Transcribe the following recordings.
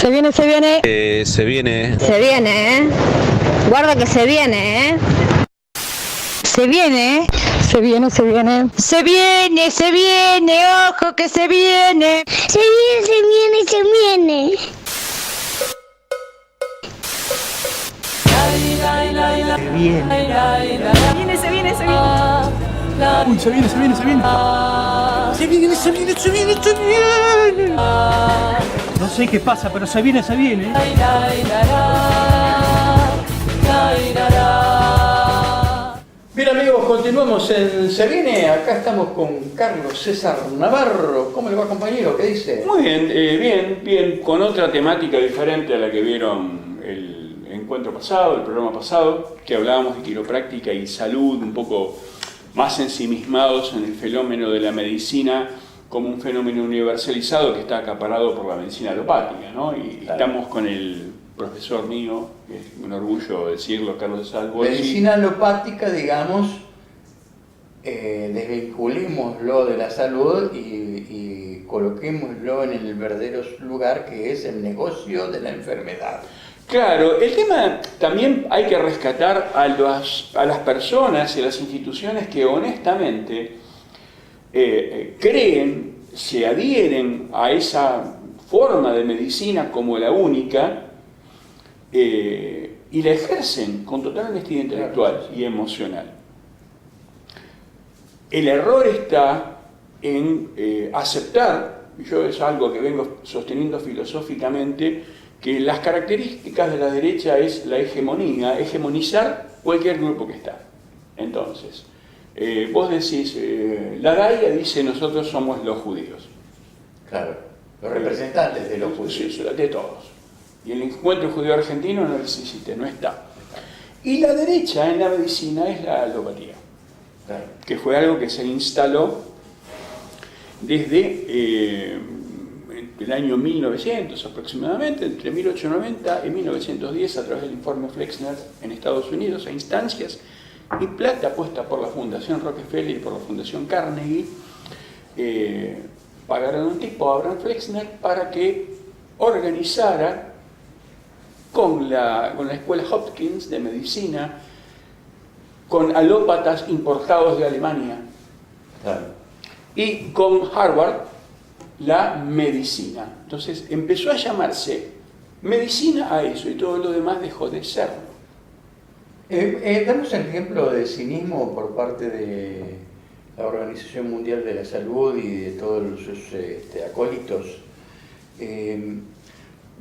Se viene, se viene. Se viene. Se viene, ¿eh? Guarda que se viene, ¿eh? Se viene, se viene, se viene. Se viene, se viene, ojo que se viene. Se viene, se viene, se viene. Se viene. Se viene, se viene. Uy, se viene, se viene, se viene. Se viene, se viene, se viene, se viene. No sé qué pasa, pero se viene, se viene. Bien amigos, continuamos en Se Viene. Acá estamos con Carlos César Navarro. ¿Cómo le va, compañero? ¿Qué dice? Muy bien, bien, con otra temática diferente a la que vieron el encuentro pasado, el programa pasado, que hablábamos de quiropráctica y salud, un poco más ensimismados en el fenómeno de la medicina como un fenómeno universalizado que está acaparado por la medicina alopática, ¿no? Y claro, estamos con el profesor mío, que es un orgullo decirlo, Carlos César Bolsi. Medicina alopática, digamos, desvinculémoslo de la salud y coloquémoslo en el verdadero lugar que es el negocio de la enfermedad. Claro, el tema también hay que rescatar a las personas y a las instituciones que honestamente creen, se adhieren a esa forma de medicina como la única y la ejercen con total honestidad intelectual y emocional. El error está en aceptar, yo es algo que vengo sosteniendo filosóficamente, que las características de la derecha es la hegemonía, hegemonizar cualquier grupo que está. Entonces, vos decís, la Gaia dice nosotros somos los judíos. Claro, los representantes de los judíos. Sí, de todos. Y el encuentro judío argentino no existe, no está. Y la derecha en la medicina es la alopatía, Claro. que fue algo que se instaló desde el año 1900 aproximadamente, entre 1890 y 1910, a través del informe Flexner en Estados Unidos, a instancias y plata puesta por la Fundación Rockefeller y por la Fundación Carnegie, pagaron a un tipo, Abraham Flexner, para que organizara con la Escuela Hopkins de Medicina, con alópatas importados de Alemania, Claro. y con Harvard, la medicina. Entonces empezó a llamarse medicina a eso y todo lo demás dejó de serlo. Damos el ejemplo de cinismo por parte de la Organización Mundial de la Salud y de todos sus acólitos.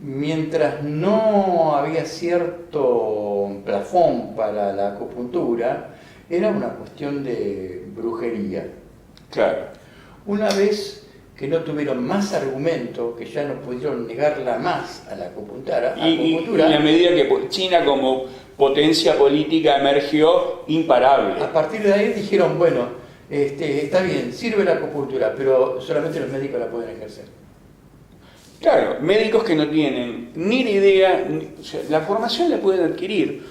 Mientras no había cierto plafón para la acupuntura, era una cuestión de brujería. Claro. Una vez que no tuvieron más argumento, que ya no pudieron negarla más a la acupuntura, Y en la medida que China como potencia política emergió imparable. a partir de ahí dijeron, bueno, está bien, sirve la acupuntura, pero solamente los médicos la pueden ejercer. Claro, médicos que no tienen ni la idea, o sea, la formación la pueden adquirir,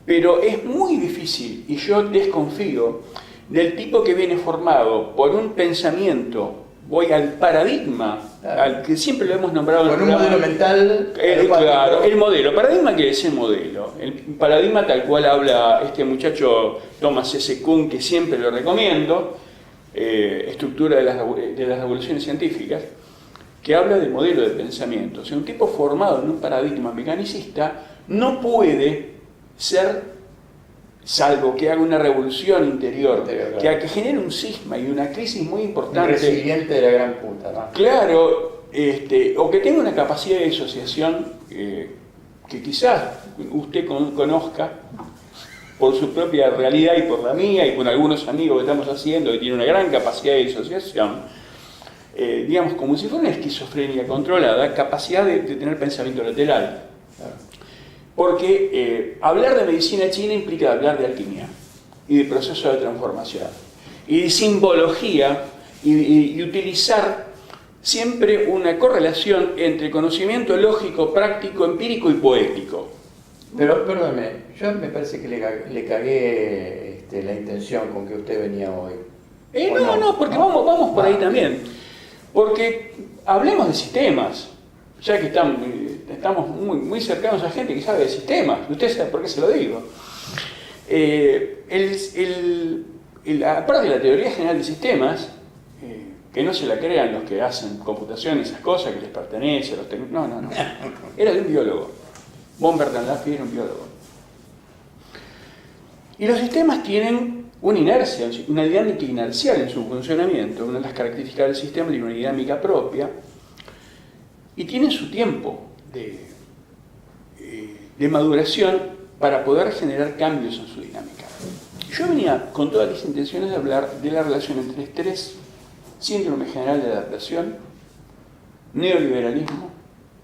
pero es muy difícil, y yo desconfío del tipo que viene formado por un pensamiento, voy al paradigma, Claro, al que siempre lo hemos nombrado con en un el modelo programa. mental. Claro, el modelo. ¿Paradigma qué es el modelo? El paradigma tal cual habla este muchacho Thomas S. Kuhn, que siempre lo recomiendo, estructura de las revoluciones científicas, que habla del modelo de pensamiento. O sea, un tipo formado en un paradigma mecanicista no puede ser, salvo que haga una revolución interior, Claro, que genere un cisma y una crisis muy Un importante. resiliente de la gran puta, ¿no? Claro, o que tenga una capacidad de disociación que quizás usted conozca por su propia realidad y por la mía y con algunos amigos que estamos haciendo que tienen una gran capacidad de disociación, digamos como si fuera una esquizofrenia controlada, capacidad de tener pensamiento lateral. Claro. Porque hablar de medicina china implica hablar de alquimia y de proceso de transformación y de simbología y utilizar siempre una correlación entre conocimiento lógico, práctico, empírico y poético. Pero perdóneme, yo me parece que le cagué la intención con que usted venía hoy. No, porque vamos por ahí también. Porque hablemos de sistemas. ya que estamos muy cercanos a gente que sabe de sistemas, usted sabe por qué se lo digo. Aparte de la teoría general de sistemas, que no se la crean los que hacen computación y esas cosas que les pertenece a los técnicos, no. Era de un biólogo. Von Bertalanffy era un biólogo. Y los sistemas tienen una inercia, una dinámica inercial en su funcionamiento. Una de las características del sistema tiene una dinámica propia y tienen su tiempo de maduración para poder generar cambios en su dinámica. Yo venía con todas las intenciones de hablar de la relación entre estrés, síndrome general de adaptación, neoliberalismo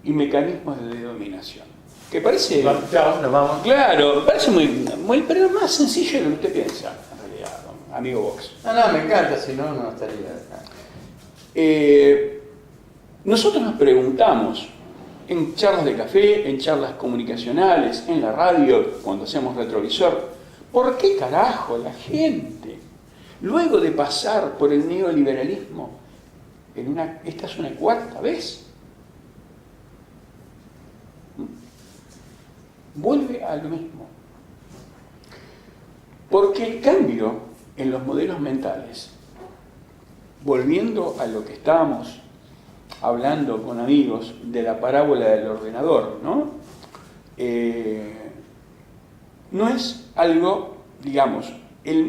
y mecanismos de dominación. Que parece... Nos vamos. Claro, parece muy pero es más sencillo de lo que usted piensa, en realidad, amigo Vox. No, me encanta, si no, no estaría acá. Nosotros nos preguntamos, en charlas de café, en charlas comunicacionales, en la radio, cuando hacemos retrovisor, ¿por qué carajo la gente, luego de pasar por el neoliberalismo, esta es una cuarta vez, vuelve a lo mismo? Porque el cambio en los modelos mentales, volviendo a lo que estábamos hablando con amigos de la parábola del ordenador, ¿no? No es algo, digamos,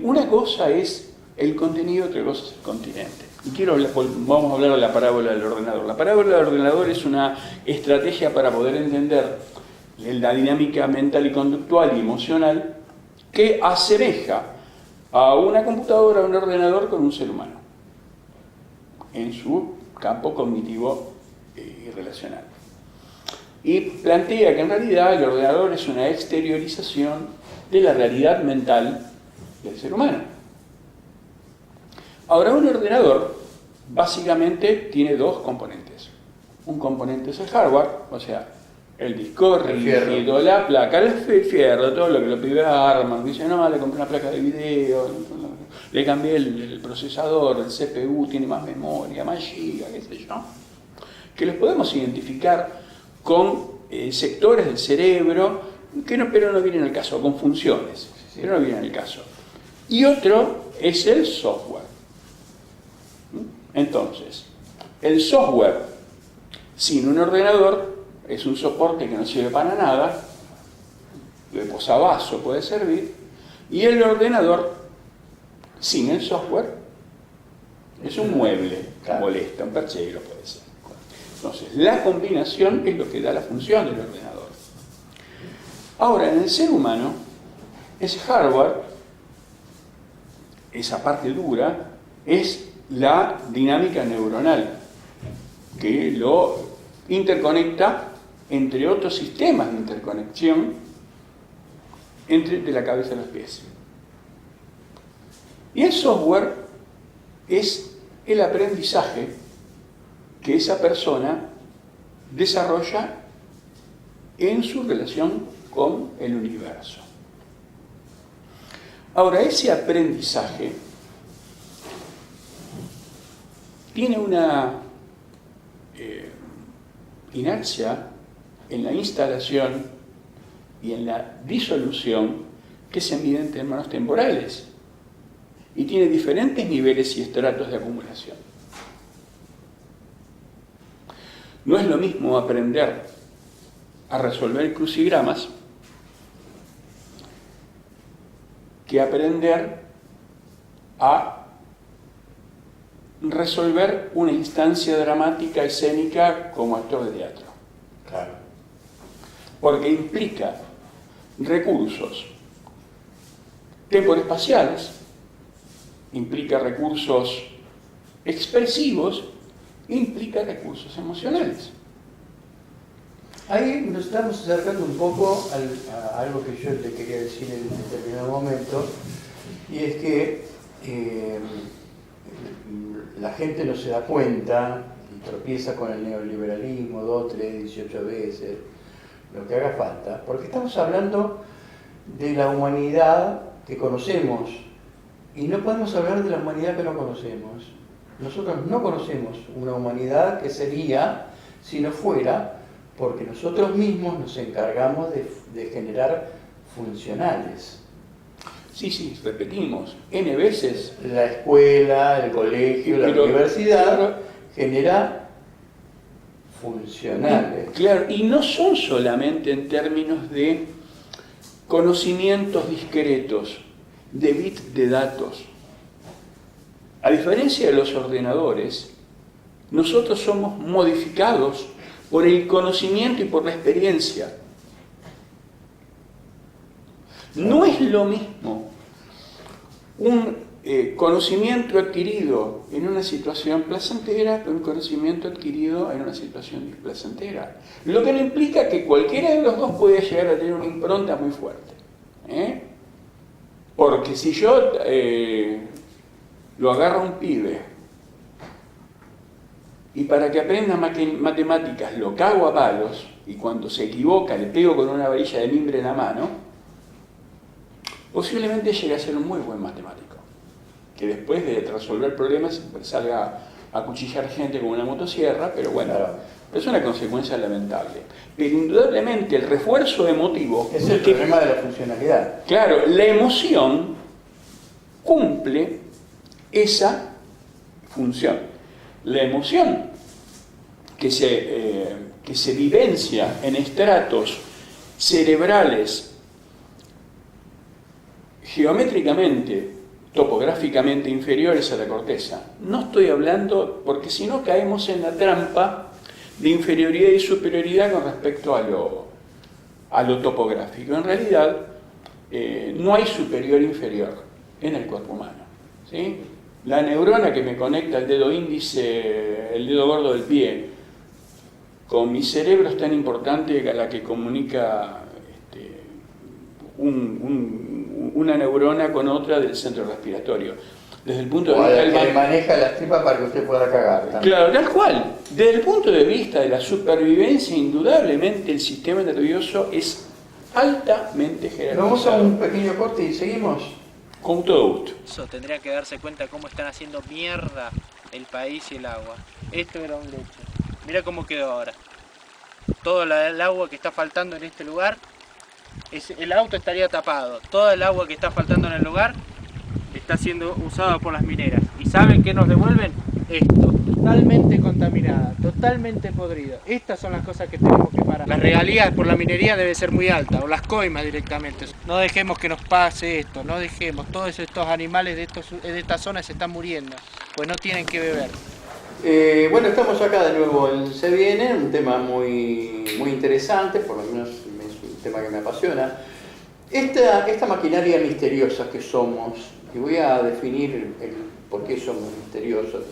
una cosa es el contenido, otra cosa es el continente. Y vamos a hablar de la parábola del ordenador. La parábola del ordenador es una estrategia para poder entender la dinámica mental y conductual y emocional que asemeja a una computadora, a un ordenador con un ser humano en su campo cognitivo y relacional. Y plantea que en realidad el ordenador es una exteriorización de la realidad mental del ser humano. Ahora, un ordenador básicamente tiene dos componentes. Un componente es el hardware, o sea, el disco rígido, la placa, el fierro, todo lo que los pibes arman. Dicen, no, le compré una placa de video, le cambié el procesador, el CPU tiene más memoria, más giga, qué sé yo. Que los podemos identificar con sectores del cerebro, pero no vienen al caso, con funciones, pero no vienen al caso. Y otro es el software. Entonces, el software sin un ordenador es un soporte que no sirve para nada, de posavasos puede servir, y el ordenador sin el software es un mueble, molesta, un perchero puede ser. Entonces, la combinación es lo que da la función del ordenador. Ahora, en el ser humano, ese hardware, esa parte dura, es la dinámica neuronal, que lo interconecta entre otros sistemas de interconexión de la cabeza a los pies. Y el software es el aprendizaje que esa persona desarrolla en su relación con el universo. Ahora, ese aprendizaje tiene una inercia en la instalación y en la disolución que se mide en términos temporales y tiene diferentes niveles y estratos de acumulación. No es lo mismo aprender a resolver crucigramas que aprender a resolver una instancia dramática escénica como actor de teatro. Claro. Porque implica recursos temporespaciales, implica recursos expresivos, implica recursos emocionales. Ahí nos estamos acercando un poco a algo que yo le quería decir en determinado momento, y es que la gente no se da cuenta y tropieza con el neoliberalismo 2, 3, 18 veces, lo que haga falta, porque estamos hablando de la humanidad que conocemos y no podemos hablar de la humanidad que no conocemos. Nosotros no conocemos una humanidad que sería si no fuera porque nosotros mismos nos encargamos de generar funcionales. Sí, repetimos, N veces. La escuela, el colegio, la universidad claro, genera funcionales. Claro, y no son solamente en términos de conocimientos discretos, de bits de datos. A diferencia de los ordenadores, nosotros somos modificados por el conocimiento y por la experiencia. No es lo mismo un conocimiento adquirido en una situación placentera que un conocimiento adquirido en una situación displacentera. Lo que no implica que cualquiera de los dos puede llegar a tener una impronta muy fuerte. Porque si yo lo agarro a un pibe y para que aprenda matemáticas lo cago a palos y cuando se equivoca le pego con una varilla de mimbre en la mano, posiblemente llegue a ser un muy buen matemático, que después de resolver problemas salga a cuchillar gente con una motosierra, pero bueno, claro, es una consecuencia lamentable. Pero indudablemente el refuerzo emotivo... Es el problema de la funcionalidad. Claro, la emoción cumple esa función. La emoción que se vivencia en estratos cerebrales geométricamente, topográficamente inferiores a la corteza. No estoy hablando, porque si no caemos en la trampa de inferioridad y superioridad con respecto a lo topográfico. En realidad, no hay superior e inferior en el cuerpo humano, ¿sí? La neurona que me conecta el dedo índice, el dedo gordo del pie, con mi cerebro es tan importante que la que comunica una neurona con otra del centro respiratorio. Desde el punto de vista del que le maneja las tripas para que usted pueda cagar también. Claro, tal cual. Desde el punto de vista de la supervivencia, indudablemente el sistema nervioso es altamente jerarquizado. Vamos a un pequeño corte y seguimos. Con todo gusto. Eso tendría que darse cuenta cómo están haciendo mierda el país y el agua. Esto era un lecho. Mira cómo quedó ahora. Todo el agua que está faltando en este lugar, el auto estaría tapado. Todo el agua que está faltando en el lugar está siendo usada por las mineras. ¿Y saben qué nos devuelven? Esto, totalmente contaminada, totalmente podrido. Estas son las cosas que tenemos que parar. Las regalías por la minería debe ser muy alta, o las coimas directamente. No dejemos que nos pase esto, no dejemos. Todos estos animales de esta zona se están muriendo, pues no tienen que beber. Bueno, estamos acá de nuevo en Se Viene, un tema muy interesante, por lo menos es un tema que me apasiona. Esta maquinaria misteriosa que somos, y voy a definir por qué somos misteriosos.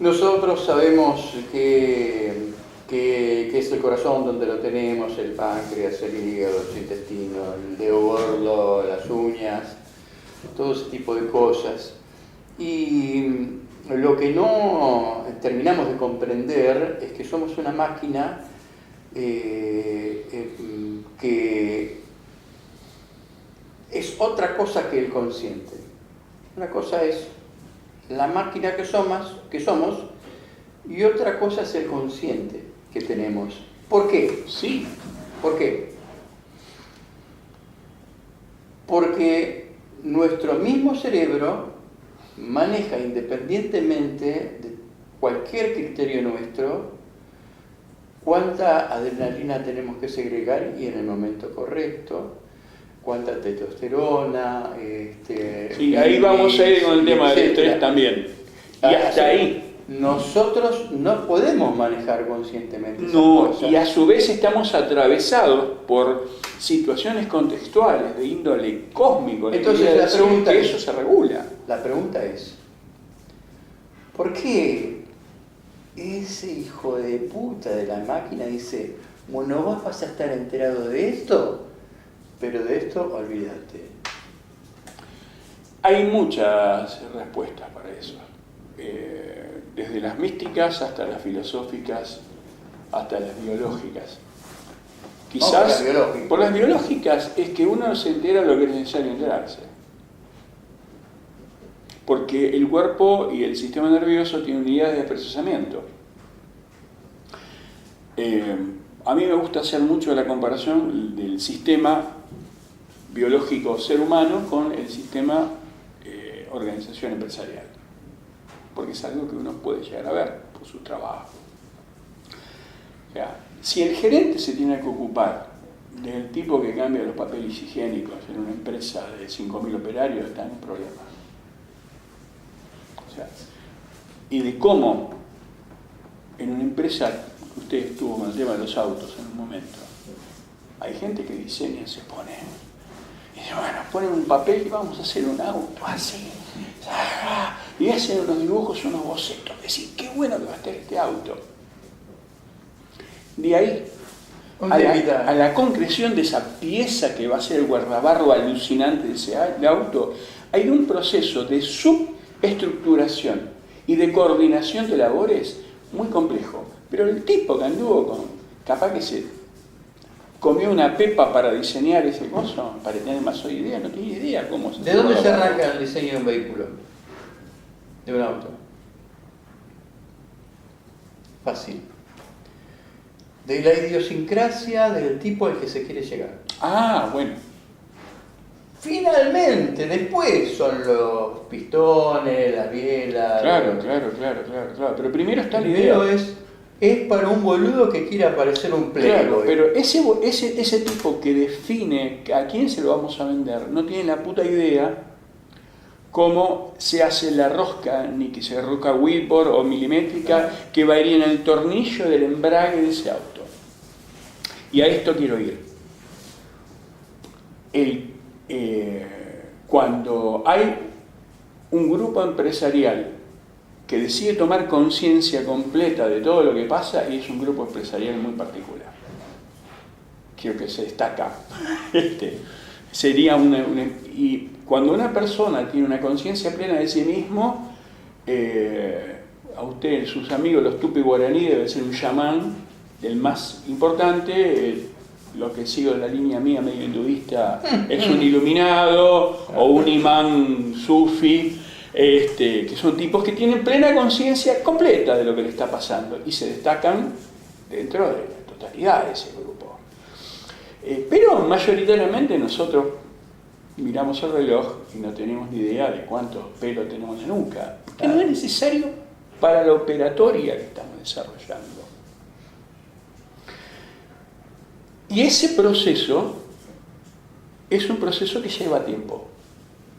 Nosotros sabemos que es el corazón donde lo tenemos, el páncreas, el hígado, el intestino, el dedo gordo, las uñas, todo ese tipo de cosas. Y lo que no terminamos de comprender es que somos una máquina que es otra cosa que el consciente. Una cosa es la máquina que somos y otra cosa es el consciente que tenemos. ¿Por qué? Sí. ¿Por qué? Porque nuestro mismo cerebro maneja independientemente de cualquier criterio nuestro cuánta adrenalina tenemos que segregar y en el momento correcto, cuánta testosterona, sí, ahí vamos a ir con el tema del estrés también. Y hasta ahí. Nosotros no podemos manejar conscientemente esas No, cosas. y a su vez estamos atravesados por situaciones contextuales de índole cósmico. Entonces la pregunta que es, eso se regula. La pregunta es, ¿por qué ese hijo de puta de la máquina dice, bueno, vos vas a estar enterado de esto, pero de esto olvídate? Hay muchas respuestas para eso. Desde las místicas hasta las filosóficas, hasta las biológicas. Quizás por las biológicas es que uno se entera lo que es necesario enterarse. Porque el cuerpo y el sistema nervioso tienen unidades de procesamiento. A mí me gusta hacer mucho la comparación del sistema biológico ser humano con el sistema organización empresarial, porque es algo que uno puede llegar a ver por su trabajo. O sea, si el gerente se tiene que ocupar del tipo que cambia los papeles higiénicos en una empresa de 5.000 operarios, está en un problema. O sea, y de cómo en una empresa, usted estuvo con el tema de los autos en un momento, hay gente que diseña, se pone, y dice, bueno, ponen un papel y vamos a hacer un auto así, y hacen unos dibujos, unos bocetos, decir, qué bueno que va a estar este auto. De ahí a la concreción de esa pieza que va a ser el guardabarro alucinante de ese auto, hay un proceso de subestructuración y de coordinación de labores muy complejo. Pero el tipo que anduvo capaz que se comió una pepa para diseñar ese coso, para tener más idea, no tiene idea cómo se... ¿De dónde se arranca el diseño de un vehículo? De un auto. Fácil. De la idiosincrasia del tipo al que se quiere llegar. Ah, bueno. Finalmente, después son los pistones, las bielas... Claro. Pero primero está la idea. Primero es para un boludo que quiere aparecer un playboy. Claro, pero ese tipo que define a quién se lo vamos a vender no tiene la puta idea cómo se hace la rosca, ni que se rosca Whitboard o milimétrica, que va a ir en el tornillo del embrague de ese auto. Y a esto quiero ir. Cuando hay un grupo empresarial que decide tomar conciencia completa de todo lo que pasa, y es un grupo empresarial muy particular, quiero que se destaca, sería y cuando una persona tiene una conciencia plena de sí mismo, a usted, sus amigos, los tupi guaraní, debe ser un chamán, el más importante. Lo que sigo de la línea mía medio hinduista es un iluminado o un imán sufi, que son tipos que tienen plena conciencia completa de lo que le está pasando y se destacan dentro de la totalidad de ese grupo. Pero mayoritariamente nosotros miramos el reloj y no tenemos ni idea de cuántos pelos tenemos en la nuca, que no es necesario para la operatoria que estamos desarrollando. Y ese proceso es un proceso que lleva tiempo,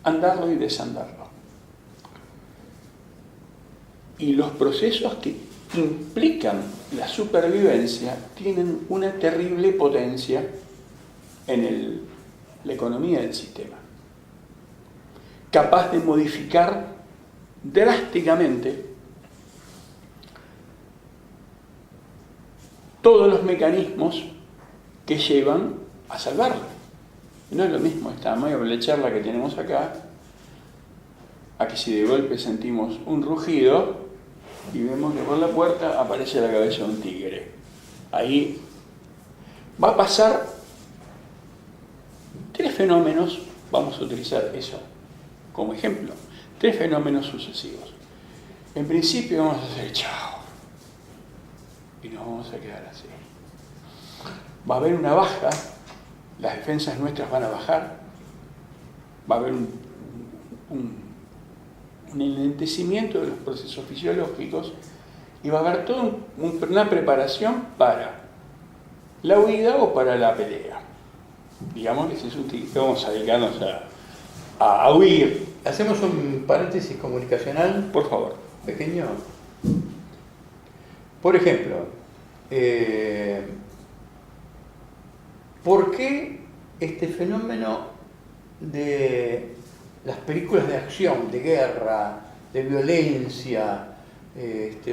andarlo y desandarlo. Y los procesos que implican la supervivencia tienen una terrible potencia en la economía del sistema, capaz de modificar drásticamente todos los mecanismos que llevan a salvarlo. No es lo mismo esta amable charla que tenemos acá, a que si de golpe sentimos un rugido y vemos que por la puerta aparece la cabeza de un tigre. Ahí va a pasar 3 fenómenos, vamos a utilizar eso como ejemplo, 3 fenómenos sucesivos. En principio vamos a hacer chao y nos vamos a quedar así. Va a haber una baja, las defensas nuestras van a bajar, va a haber un enlentecimiento de los procesos fisiológicos y va a haber toda una preparación para la huida o para la pelea. Digamos que ese es un que vamos a dedicarnos a huir. Hacemos un paréntesis comunicacional. Por favor. Pequeño. Por ejemplo, ¿por qué este fenómeno de las películas de acción, de guerra, de violencia,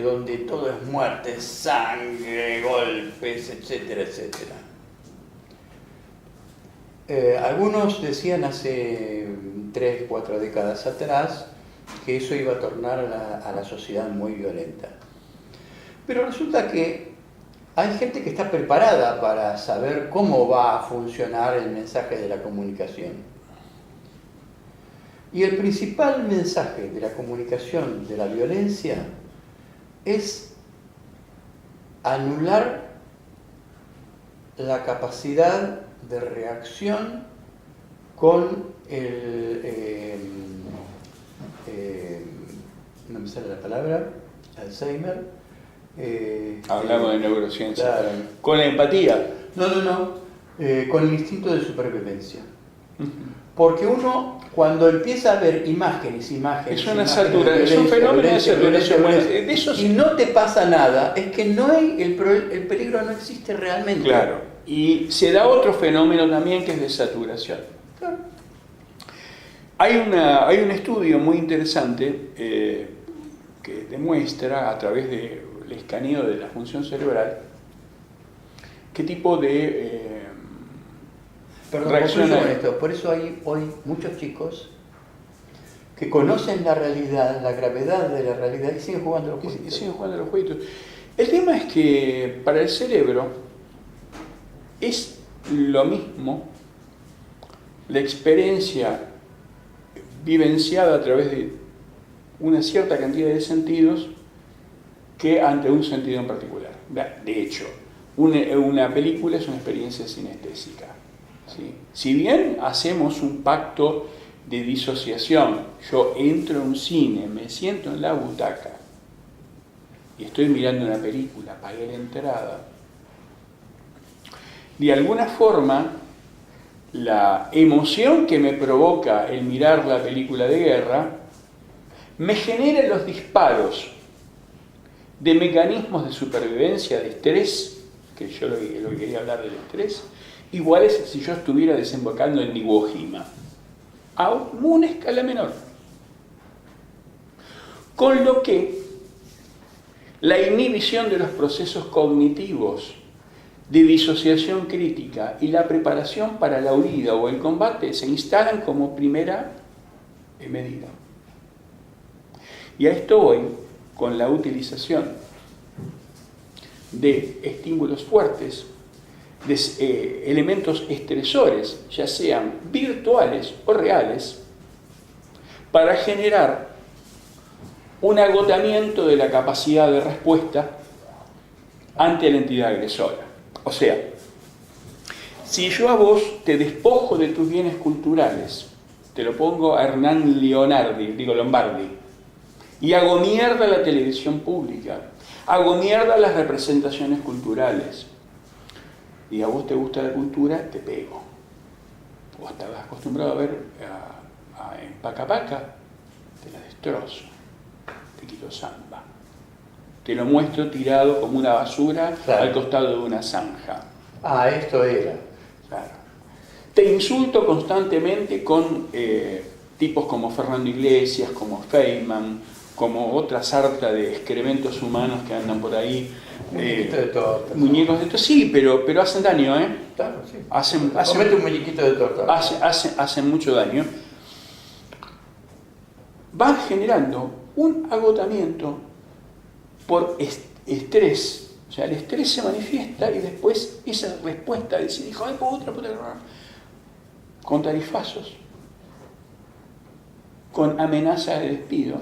donde todo es muerte, sangre, golpes, etcétera, etcétera? Algunos decían hace 3, 4 décadas atrás que eso iba a tornar a la sociedad muy violenta. Pero resulta que hay gente que está preparada para saber cómo va a funcionar el mensaje de la comunicación. Y el principal mensaje de la comunicación de la violencia es anular la capacidad de reacción con no me sale la palabra, Alzheimer. Hablamos de neurociencia. Claro. Con la empatía. No, con el instinto de supervivencia. Porque uno, cuando empieza a ver imágenes, es una saturación, es un fenómeno de saturación. Y no te pasa nada, es que no hay el peligro no existe realmente. Claro. Y se da otro fenómeno también que es de saturación. Claro. Hay un estudio muy interesante que demuestra a través del escaneo de la función cerebral qué tipo de reacción hay. Por eso hay hoy muchos chicos que conocen la realidad, la gravedad de la realidad y siguen jugando a los jueguitos. Y siguen jugando a los jueguitos. El tema es que para el cerebro es lo mismo la experiencia vivenciada a través de una cierta cantidad de sentidos que ante un sentido en particular. De hecho, una película es una experiencia sinestésica. ¿Sí? Si bien hacemos un pacto de disociación, yo entro a un cine, me siento en la butaca y estoy mirando una película, pagué la entrada, de alguna forma la emoción que me provoca el mirar la película de guerra me genera los disparos de mecanismos de supervivencia, de estrés, que yo lo que quería hablar del estrés, iguales si yo estuviera desembocando en Iwo Jima, a una escala menor. Con lo que la inhibición de los procesos cognitivos de disociación crítica y la preparación para la huida o el combate se instalan como primera medida. Y a esto voy con la utilización de estímulos fuertes, de elementos estresores, ya sean virtuales o reales, para generar un agotamiento de la capacidad de respuesta ante la entidad agresora. O sea, si yo a vos te despojo de tus bienes culturales, te lo pongo a Hernán Lombardi, y hago mierda la televisión pública, hago mierda las representaciones culturales, y a vos te gusta la cultura, te pego. Vos estabas acostumbrado a ver en Paca Paca, te la destrozo, te quito samba. Te lo muestro tirado como una basura, claro, al costado de una zanja. Ah, esto era. Claro. Te insulto constantemente con tipos como Fernando Iglesias, como Feynman, como otra sarta de excrementos humanos que andan por ahí. Muñequitos de torta. Muñecos de torta, sí, pero hacen daño, ¿eh? Claro, sí. Comete un muñequito de torta. Hacen mucho daño. Van generando un agotamiento por estrés. O sea, el estrés se manifiesta y después esa respuesta de decir, hijo de puta, con tarifazos, con amenaza de despido,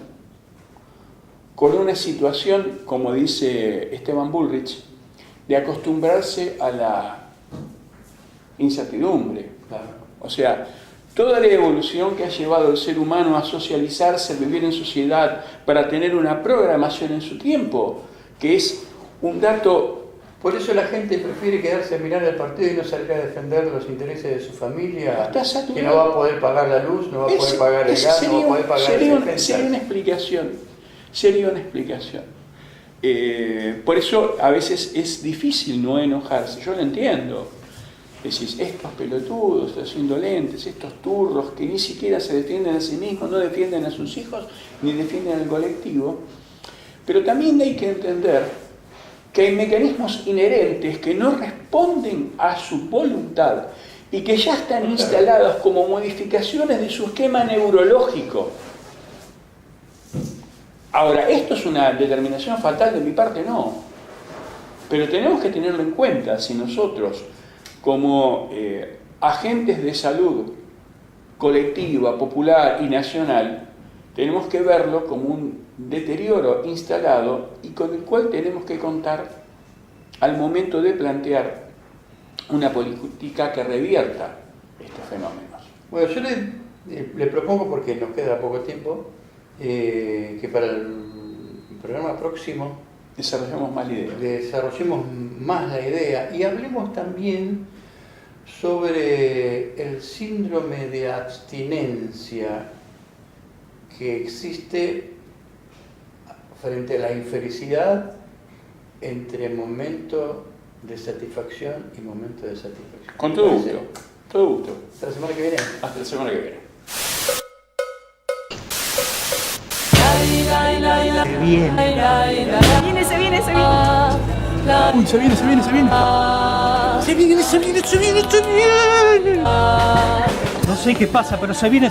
con una situación, como dice Esteban Bullrich, de acostumbrarse a la incertidumbre. O sea, toda la evolución que ha llevado al ser humano a socializarse, a vivir en sociedad, para tener una programación en su tiempo, que es un dato. Por eso la gente prefiere quedarse a mirar el partido y no salir a defender los intereses de su familia, que no va a poder pagar la luz, no va a poder pagar el gas, no va a poder pagar el sería una explicación. Por eso a veces es difícil no enojarse, yo lo entiendo. Decís, estos pelotudos, estos indolentes, estos turros que ni siquiera se defienden a sí mismos, no defienden a sus hijos, ni defienden al colectivo. Pero también hay que entender que hay mecanismos inherentes que no responden a su voluntad y que ya están instalados como modificaciones de su esquema neurológico. Ahora, ¿esto es una determinación fatal de mi parte? No. Pero tenemos que tenerlo en cuenta si nosotros, como agentes de salud colectiva, popular y nacional, tenemos que verlo como un deterioro instalado y con el cual tenemos que contar al momento de plantear una política que revierta estos fenómenos. Bueno, yo le propongo, porque nos queda poco tiempo, que para el programa próximo Desarrollemos más la idea. desarrollemos más la idea y hablemos también sobre el síndrome de abstinencia que existe frente a la infelicidad entre momento de satisfacción y momento de satisfacción. Con todo gusto. Todo gusto. Hasta la semana que viene. Hasta la semana que viene. Se viene. Uy, se viene. Se viene. No sé qué pasa, pero se viene.